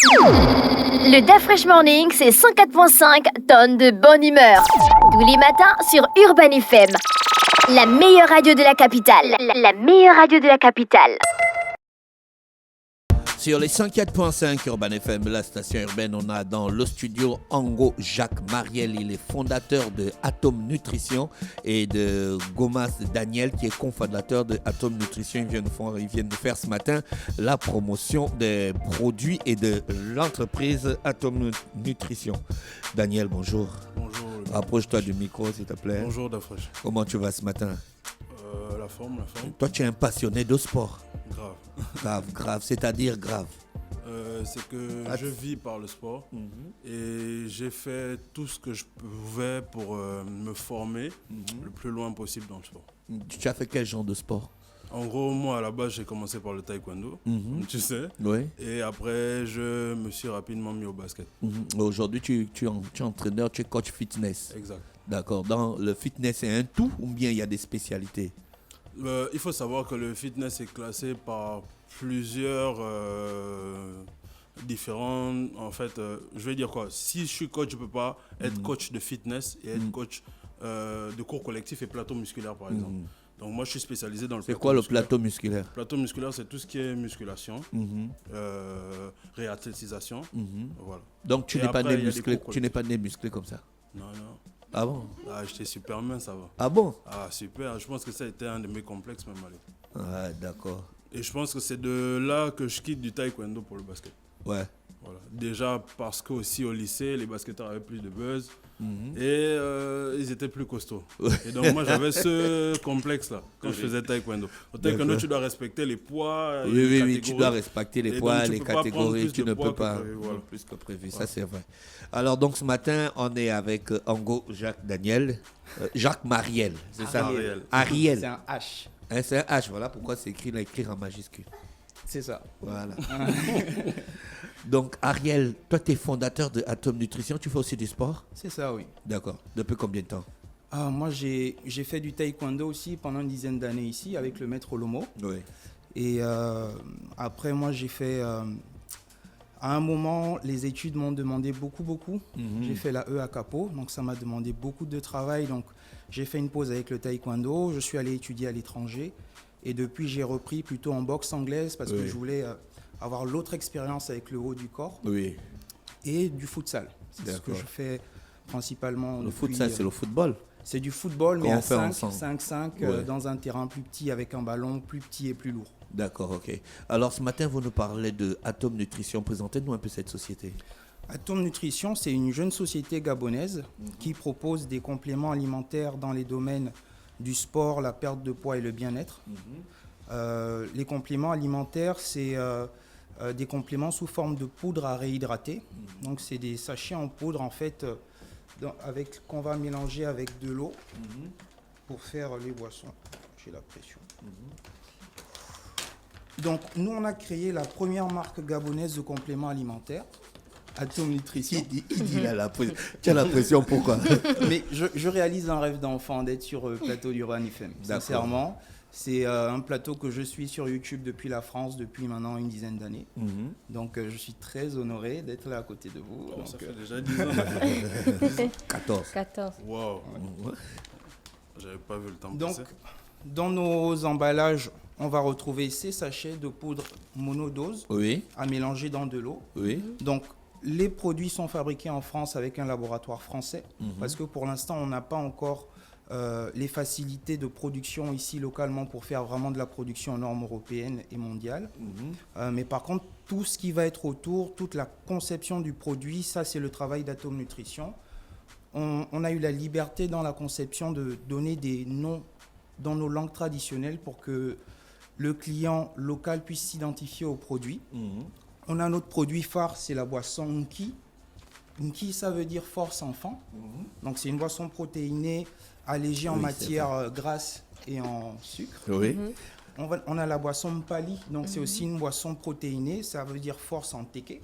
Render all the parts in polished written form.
Le DAF Fresh Morning, c'est 104.5 tonnes de bonne humeur. Tous les matins sur Urban FM. La meilleure radio de la capitale. La meilleure radio de la capitale. Sur les 104.5 Urban FM, la station urbaine, on a dans le studio Ango Jacques Mariel. Il est fondateur de Atom Nutrition et de Gomas Daniel qui est cofondateur de Atom Nutrition. Ils viennent de faire ce matin la promotion des produits et de l'entreprise Atom Nutrition. Daniel, bonjour. Bonjour. Approche-toi du micro s'il te plaît. Bonjour Dafresh. Comment tu vas ce matin? La forme. Toi, tu es un passionné de sport. Grave. C'est-à-dire grave. C'est que je vis par le sport et j'ai fait tout ce que je pouvais pour me former le plus loin possible dans le sport. Tu as fait quel genre de sport? En gros, moi à la base, j'ai commencé par le taekwondo, tu sais. Oui. Et après, je me suis rapidement mis au basket. Aujourd'hui, tu es entraîneur, tu es coach fitness. Exact. D'accord. Dans le fitness, c'est un tout ou bien il y a des spécialités? Il faut savoir que le fitness est classé par plusieurs différents. En fait, je vais dire quoi? Si je suis coach, je ne peux pas être coach de fitness et être coach de cours collectif et plateau musculaire, par exemple. Donc, moi, je suis spécialisé dans le plateau musculaire. C'est quoi le plateau musculaire? Plateau musculaire, c'est tout ce qui est musculation, réathlétisation. Voilà. Donc, tu n'es pas né musclé, musclé comme ça? Non. Ah bon? Ah, j'étais super mince, ça va. Ah bon? Ah, super. Je pense que ça a été un de mes complexes, même. Ouais, d'accord. Et je pense que c'est de là que je quitte du taekwondo pour le basket. Ouais. Voilà. Déjà parce qu'aussi au lycée, les basketteurs avaient plus de buzz et ils étaient plus costauds. Et donc moi j'avais ce complexe-là quand je faisais taekwondo. Au taekwondo, tu dois respecter les poids. Oui, tu dois respecter les poids, les catégories. Tu ne peux pas plus que prévu. Voilà. Ça, c'est vrai. Alors, donc ce matin, on est avec Ango Jacques Daniel. Jacques Mariel, c'est ça? Ariel. C'est un H. C'est un H, voilà pourquoi c'est écrit en majuscule. C'est ça. Voilà. Donc, Ariel, toi, tu es fondateur de Atom Nutrition. Tu fais aussi du sport? C'est ça, oui. D'accord. Depuis combien de temps? Moi, j'ai fait du taekwondo aussi pendant une dizaine d'années ici avec le maître Lomo. Oui. Et après, moi, j'ai fait... à un moment, les études m'ont demandé beaucoup. J'ai fait la à Capo, donc ça m'a demandé beaucoup de travail. Donc, j'ai fait une pause avec le taekwondo. Je suis allé étudier à l'étranger. Et depuis, j'ai repris plutôt en boxe anglaise parce que je voulais avoir l'autre expérience avec le haut du corps. Oui. Et du futsal. C'est ce que je fais principalement. Le futsal, c'est le football? C'est du football, mais à 5-5 dans un terrain plus petit avec un ballon plus petit et plus lourd. D'accord, ok. Alors, ce matin, vous nous parlez de Atom Nutrition. Présentez-nous un peu cette société. Atom Nutrition, c'est une jeune société gabonaise qui propose des compléments alimentaires dans les domaines du sport, la perte de poids et le bien-être. Les compléments alimentaires, c'est des compléments sous forme de poudre à réhydrater. Donc, c'est des sachets en poudre, en fait, qu'on va mélanger avec de l'eau pour faire les boissons. J'ai la pression. Donc, nous, on a créé la première marque gabonaise de compléments alimentaires, Atom Nutrition. Il dit là, tu as la pression, pourquoi? Mais je réalise un rêve d'enfant d'être sur le plateau d'Urban FM. Sincèrement, c'est un plateau que je suis sur YouTube depuis la France depuis maintenant une dizaine d'années. Donc, je suis très honoré d'être là à côté de vous. Donc, ça fait déjà 10 ans. 14. Wow. J'avais pas vu le temps Donc, passer. dans nos emballages, on va retrouver ces sachets de poudre monodose à mélanger dans de l'eau. Oui. Donc, les produits sont fabriqués en France avec un laboratoire français parce que pour l'instant, on n'a pas encore les facilités de production ici localement pour faire vraiment de la production aux normes européennes et mondiales. Mais par contre, tout ce qui va être autour, toute la conception du produit, ça c'est le travail d'Atom Nutrition. On a eu la liberté dans la conception de donner des noms dans nos langues traditionnelles pour que le client local puisse s'identifier au produit. On a notre produit phare, c'est la boisson Nki. Nki, ça veut dire force enfant. Donc c'est une boisson protéinée, allégée en matière grasse et en sucre. Oui. On a la boisson Mpali, donc c'est aussi une boisson protéinée, ça veut dire force en teke.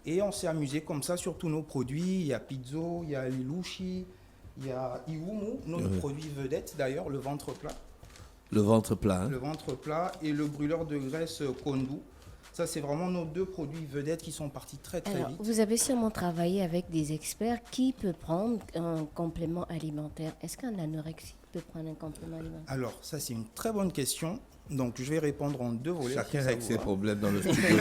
Et on s'est amusé comme ça sur tous nos produits. Il y a Pizzo, il y a Lilushi, il y a Iwumu, notre produit vedette d'ailleurs, le ventre plat. Le ventre plat. Le ventre plat et le brûleur de graisse Kondu. Ça, c'est vraiment nos 2 produits vedettes qui sont partis très Alors, vite. vous avez sûrement travaillé avec des experts. Qui peut prendre un complément alimentaire? Est-ce qu'un anorexique peut prendre un complément alimentaire? Alors, ça, c'est une très bonne question. Donc, je vais répondre en 2 volets. Chacun si ça avec vous ses va. problèmes dans le studio.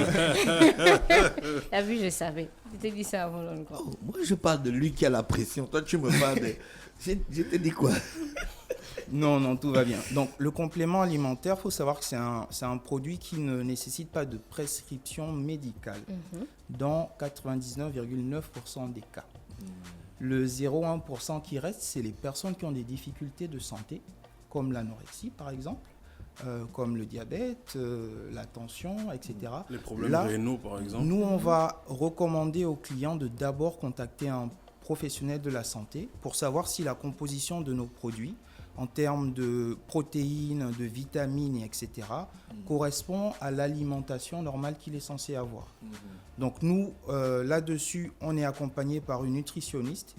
T'as vu, je savais. Je t'ai dit ça avant encore. Oh, moi, je parle de lui qui a la pression. Toi, tu me parles de... Je t'ai dit quoi? Non, tout va bien. Donc, le complément alimentaire, il faut savoir que c'est un produit qui ne nécessite pas de prescription médicale dans 99,9% des cas. Le 0,1% qui reste, c'est les personnes qui ont des difficultés de santé, comme l'anorexie, par exemple, comme le diabète, la tension, etc. Les problèmes Là, rénaux, par exemple. Nous, on va recommander aux clients de d'abord contacter un professionnel de la santé pour savoir si la composition de nos produits, en termes de protéines, de vitamines, etc., correspond à l'alimentation normale qu'il est censé avoir. Donc nous, là-dessus, on est accompagné par une nutritionniste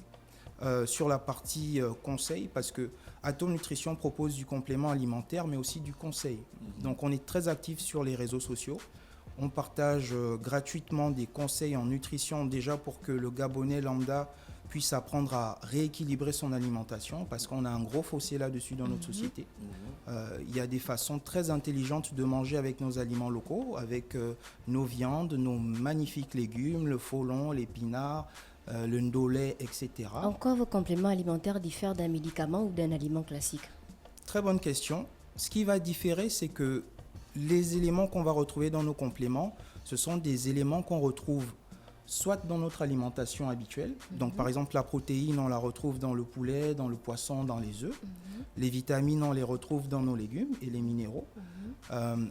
sur la partie conseil, parce que Atome Nutrition propose du complément alimentaire, mais aussi du conseil. Donc on est très actif sur les réseaux sociaux. On partage gratuitement des conseils en nutrition, déjà pour que le Gabonais lambda puisse apprendre à rééquilibrer son alimentation, parce qu'on a un gros fossé là-dessus dans notre société. Il y a des façons très intelligentes de manger avec nos aliments locaux, avec nos viandes, nos magnifiques légumes, le folon, l'épinard, le ndolé, etc. En quoi vos compléments alimentaires diffèrent d'un médicament ou d'un aliment classique? Très bonne question. Ce qui va différer, c'est que les éléments qu'on va retrouver dans nos compléments, ce sont des éléments qu'on retrouve soit dans notre alimentation habituelle. Donc, par exemple, la protéine, on la retrouve dans le poulet, dans le poisson, dans les œufs. Les vitamines, on les retrouve dans nos légumes et les minéraux.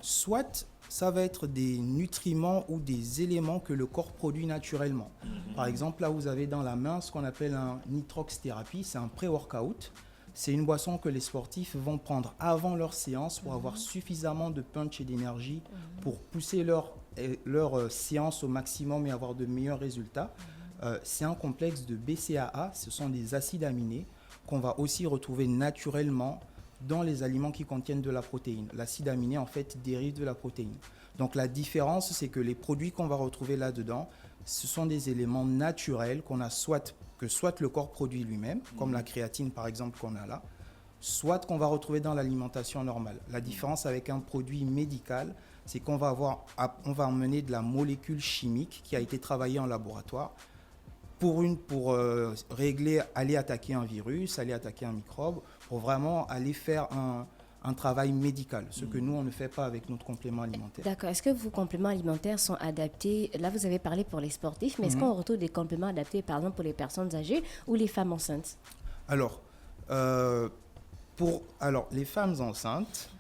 Soit, ça va être des nutriments ou des éléments que le corps produit naturellement. Par exemple, là, vous avez dans la main ce qu'on appelle un nitrox thérapie. C'est un pré-workout. C'est une boisson que les sportifs vont prendre avant leur séance pour avoir suffisamment de punch et d'énergie pour pousser leur séance au maximum et avoir de meilleurs résultats. C'est un complexe de BCAA, ce sont des acides aminés qu'on va aussi retrouver naturellement dans les aliments qui contiennent de la protéine. L'acide aminé, en fait, dérive de la protéine. Donc la différence, c'est que les produits qu'on va retrouver là-dedans, ce sont des éléments naturels que soit le corps produit lui-même, comme la créatine par exemple qu'on a là, soit qu'on va retrouver dans l'alimentation normale. La différence avec un produit médical, c'est qu'on va emmener de la molécule chimique qui a été travaillée en laboratoire pour aller attaquer un virus, aller attaquer un microbe, pour vraiment aller faire un travail médical, ce que nous, on ne fait pas avec notre complément alimentaire. D'accord. Est-ce que vos compléments alimentaires sont adaptés? Là, vous avez parlé pour les sportifs, mais est-ce qu'on retrouve des compléments adaptés, par exemple, pour les personnes âgées ou les femmes enceintes? Alors, les femmes enceintes,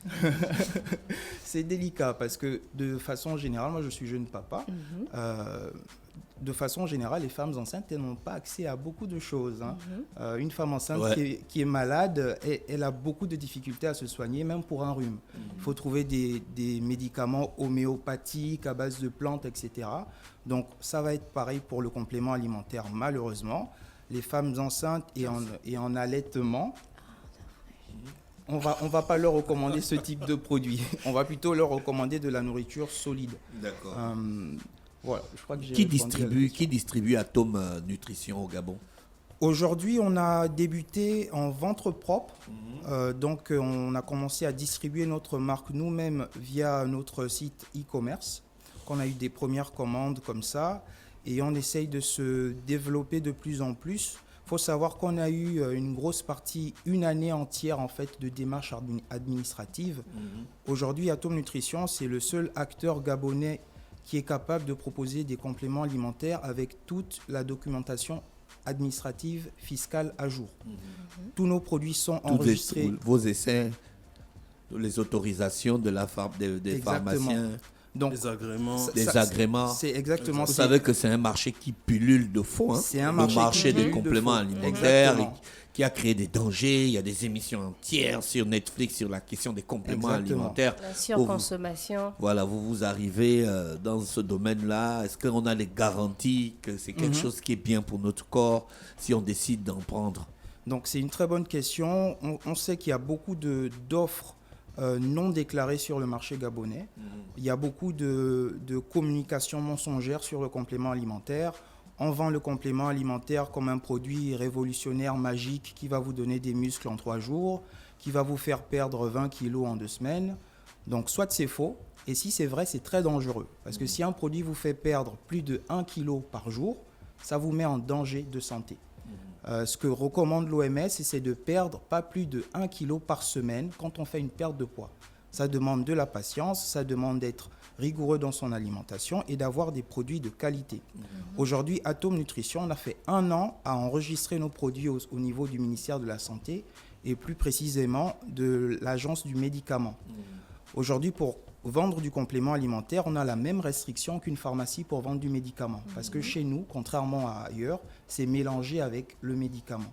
c'est délicat parce que de façon générale, moi je suis jeune papa, de façon générale, les femmes enceintes, elles n'ont pas accès à beaucoup de choses. Une femme enceinte qui est malade, elle a beaucoup de difficultés à se soigner, même pour un rhume. Il faut trouver des médicaments homéopathiques à base de plantes, etc. Donc ça va être pareil pour le complément alimentaire, malheureusement. Les femmes enceintes et en allaitement, on va pas leur recommander ce type de produit. On va plutôt leur recommander de la nourriture solide. D'accord. Voilà, je crois que j'ai Qui répondu distribue Atome Nutrition au Gabon? Aujourd'hui, on a débuté en ventre propre. Donc, on a commencé à distribuer notre marque nous-mêmes via notre site e-commerce. On a eu des premières commandes comme ça. Et on essaye de se développer de plus en plus. Il faut savoir qu'on a eu une grosse partie, une année entière en fait, de démarches administratives. Aujourd'hui, Atome Nutrition, c'est le seul acteur gabonais qui est capable de proposer des compléments alimentaires avec toute la documentation administrative fiscale à jour. Tous nos produits sont enregistrés. Vos essais, les autorisations de des pharmaciens. Donc, les agréments. Des agréments. C'est exactement Vous ça. savez que c'est un marché qui pullule de faux. C'est un marché qui des pullule de compléments faux. alimentaires Exactement. qui a créé des dangers. Il y a des émissions entières sur Netflix sur la question des compléments alimentaires. La surconsommation. Voilà, vous arrivez dans ce domaine-là. Est-ce qu'on a les garanties que c'est quelque chose qui est bien pour notre corps si on décide d'en prendre? Donc c'est une très bonne question. On sait qu'il y a beaucoup d'offres non déclarés sur le marché gabonais. Il y a beaucoup de communication mensongère sur le complément alimentaire. On vend le complément alimentaire comme un produit révolutionnaire, magique, qui va vous donner des muscles en 3 jours, qui va vous faire perdre 20 kilos en 2 semaines. Donc soit c'est faux, et si c'est vrai, c'est très dangereux. Parce que si un produit vous fait perdre plus de 1 kilo par jour, ça vous met en danger de santé. Ce que recommande l'OMS, c'est de perdre pas plus de 1 kilo par semaine quand on fait une perte de poids. Ça demande de la patience, ça demande d'être rigoureux dans son alimentation et d'avoir des produits de qualité. Aujourd'hui, Atome Nutrition, on a fait 1 an à enregistrer nos produits au niveau du ministère de la Santé et plus précisément de l'Agence du médicament. Aujourd'hui, pour vendre du complément alimentaire, on a la même restriction qu'une pharmacie pour vendre du médicament. Parce que chez nous, contrairement à ailleurs, c'est mélangé avec le médicament.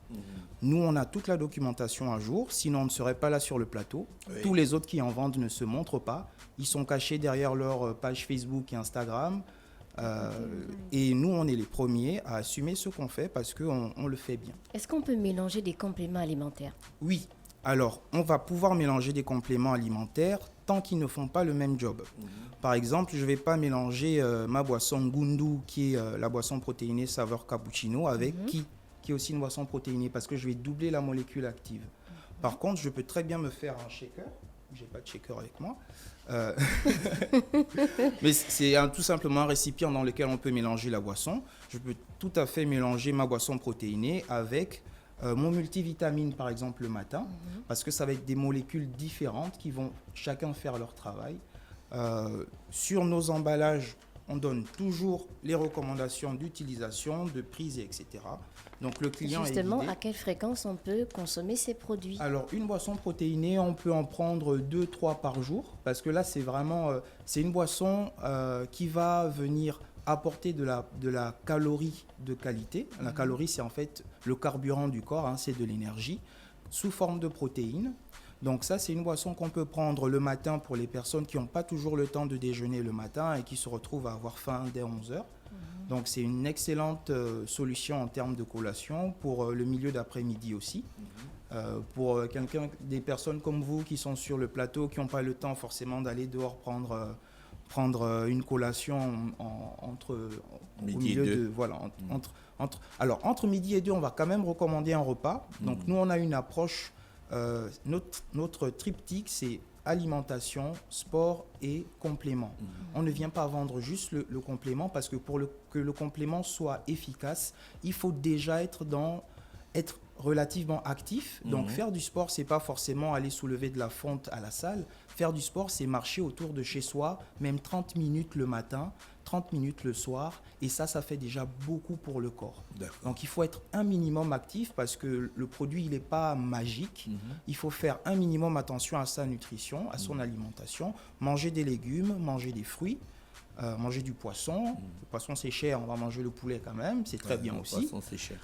Nous, on a toute la documentation à jour, sinon on ne serait pas là sur le plateau. Oui. Tous les autres qui en vendent ne se montrent pas. Ils sont cachés derrière leur page Facebook et Instagram. Et nous, on est les premiers à assumer ce qu'on fait parce qu'on le fait bien. Est-ce qu'on peut mélanger des compléments alimentaires? Oui. Alors, on va pouvoir mélanger des compléments alimentaires tant qu'ils ne font pas le même job. Par exemple, je ne vais pas mélanger ma boisson Gundu, qui est la boisson protéinée saveur cappuccino, avec qui est aussi une boisson protéinée, parce que je vais doubler la molécule active. Par contre, je peux très bien me faire un shaker. Je n'ai pas de shaker avec moi. Mais c'est tout simplement un récipient dans lequel on peut mélanger la boisson. Je peux tout à fait mélanger ma boisson protéinée avec mon multivitamine, par exemple, le matin, parce que ça va être des molécules différentes qui vont chacun faire leur travail. Sur nos emballages, on donne toujours les recommandations d'utilisation, de prise, etc. Donc le client justement, est guidé. À quelle fréquence on peut consommer ces produits? Alors, une boisson protéinée, on peut en prendre 2-3 par jour, parce que là, c'est vraiment c'est une boisson qui va venir apporter de la calorie de qualité. La calorie, c'est en fait le carburant du corps, hein, c'est de l'énergie, sous forme de protéines. Donc ça, c'est une boisson qu'on peut prendre le matin pour les personnes qui n'ont pas toujours le temps de déjeuner le matin et qui se retrouvent à avoir faim dès 11h. Donc c'est une excellente solution en termes de collation pour le milieu d'après-midi aussi. Pour des personnes comme vous qui sont sur le plateau, qui n'ont pas le temps forcément d'aller dehors prendre une collation entre midi et 2, on va quand même recommander un repas. Donc nous, on a une approche, notre triptyque, c'est alimentation, sport et complément. On ne vient pas vendre juste le complément, parce que que le complément soit efficace, il faut déjà être relativement actif. Donc faire du sport, c'est pas forcément aller soulever de la fonte à la salle. Faire du sport, c'est marcher autour de chez soi, même 30 minutes le matin, 30 minutes le soir, et ça fait déjà beaucoup pour le corps. Donc il faut être un minimum actif, parce que le produit, il n'est pas magique. Il faut faire un minimum attention à sa nutrition, à son alimentation, manger des légumes, manger des fruits, manger du poisson. Le poisson, c'est cher, on va manger le poulet quand même, c'est très bien aussi. Le poisson, c'est cher.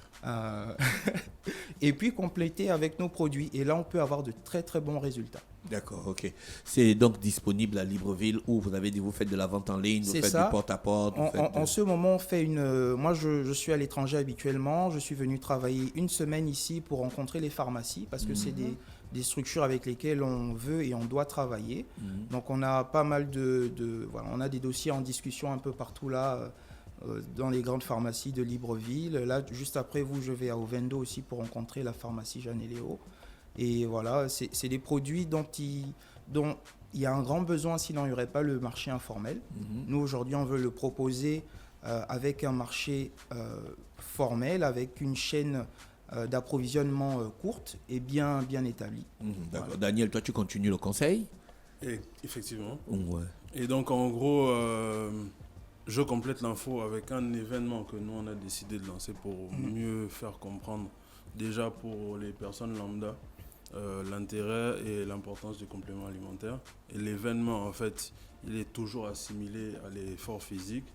Et puis compléter avec nos produits, et là, on peut avoir de très très bons résultats. D'accord, ok. C'est donc disponible à Libreville, où vous avez dit, vous faites de la vente en ligne, vous faites du porte-à-porte. En ce moment, on fait moi, je suis à l'étranger habituellement. Je suis venu travailler 1 semaine ici pour rencontrer les pharmacies, parce que c'est des structures avec lesquelles on veut et on doit travailler. Donc, on a pas mal on a des dossiers en discussion un peu partout là, dans les grandes pharmacies de Libreville. Là, juste après vous, je vais à Ovendo aussi pour rencontrer la pharmacie Jeanne et Léo. Et voilà, c'est des produits dont il y a un grand besoin, sinon il n'y aurait pas le marché informel. Nous, aujourd'hui, on veut le proposer avec un marché formel, avec une chaîne d'approvisionnement courte et bien établie. D'accord. Voilà. Daniel, toi, tu continues le conseil? Effectivement. Ouais. Et donc, en gros, je complète l'info avec un événement que nous, on a décidé de lancer pour mieux faire comprendre, déjà pour les personnes lambda, l'intérêt et l'importance du complément alimentaire. Et l'événement, en fait, il est toujours assimilé à l'effort physique.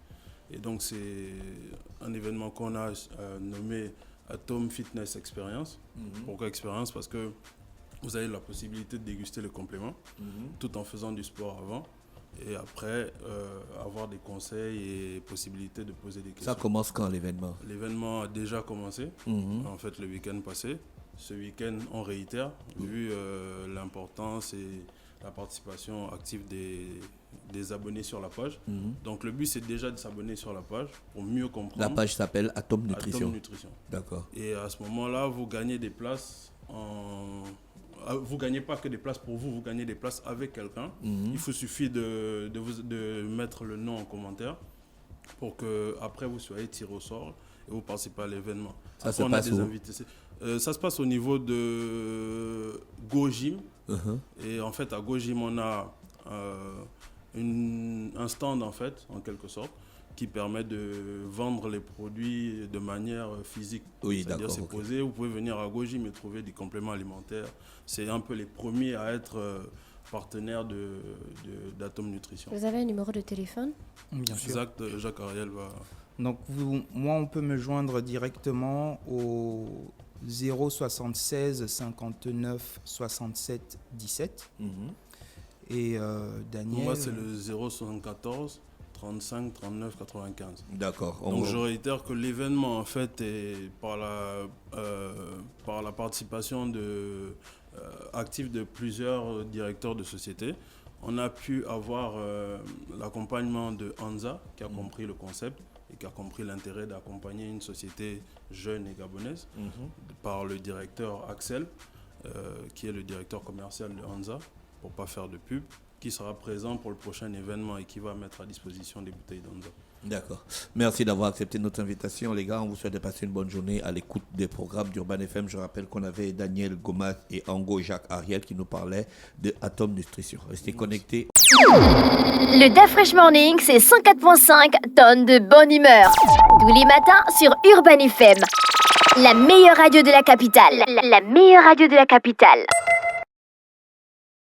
Et donc, c'est un événement qu'on a nommé Atome Fitness Experience. Pourquoi Experience? Parce que vous avez la possibilité de déguster le complément tout en faisant du sport avant. Et après, avoir des conseils et possibilité de poser des questions. Ça commence quand, l'événement? L'événement a déjà commencé, en fait, le week-end passé. Ce week-end, on réitère, vu l'importance et la participation active des abonnés sur la page. Donc le but c'est déjà de s'abonner sur la page pour mieux comprendre. La page s'appelle Atom Nutrition. Atom Nutrition. D'accord. Et à ce moment-là, vous gagnez des places vous gagnez pas que des places pour vous, vous gagnez des places avec quelqu'un. Il vous suffit de mettre le nom en commentaire pour que après vous soyez tiré au sort et vous participez à l'événement. Ça se on a passe des où? invités. Ça se passe au niveau de GoGym. Et en fait, à GoGym, on a un stand en fait, en quelque sorte, qui permet de vendre les produits de manière physique. Oui, c'est-à-dire d'accord. c'est posé, vous pouvez venir à GoGym et trouver des compléments alimentaires. C'est un peu les premiers à être partenaires d'Atom Nutrition. Vous avez un numéro de téléphone? Bien sûr. Exact, Jacques Ariel va... Donc, moi, on peut me joindre directement au 076 59 67 17. Et Daniel... Moi, c'est le 074 35 39 95. D'accord. Donc je réitère que l'événement en fait est par la participation active de plusieurs directeurs de société. On a pu avoir l'accompagnement de Hanza qui a compris le concept et qui a compris l'intérêt d'accompagner une société jeune et gabonaise par le directeur Axel qui est le directeur commercial de Hanza pour ne pas faire de pub, qui sera présent pour le prochain événement et qui va mettre à disposition des bouteilles d'Hanza. D'accord. Merci d'avoir accepté notre invitation, les gars. On vous souhaite de passer une bonne journée à l'écoute des programmes d'Urban FM. Je rappelle qu'on avait Daniel Gomas et Ango Jacques Ariel qui nous parlaient de Atom Nutrition. Restez connectés. Le DAF Fresh Morning, c'est 104.5 tonnes de bonne humeur. Tous les matins sur Urban FM. La meilleure radio de la capitale. La meilleure radio de la capitale.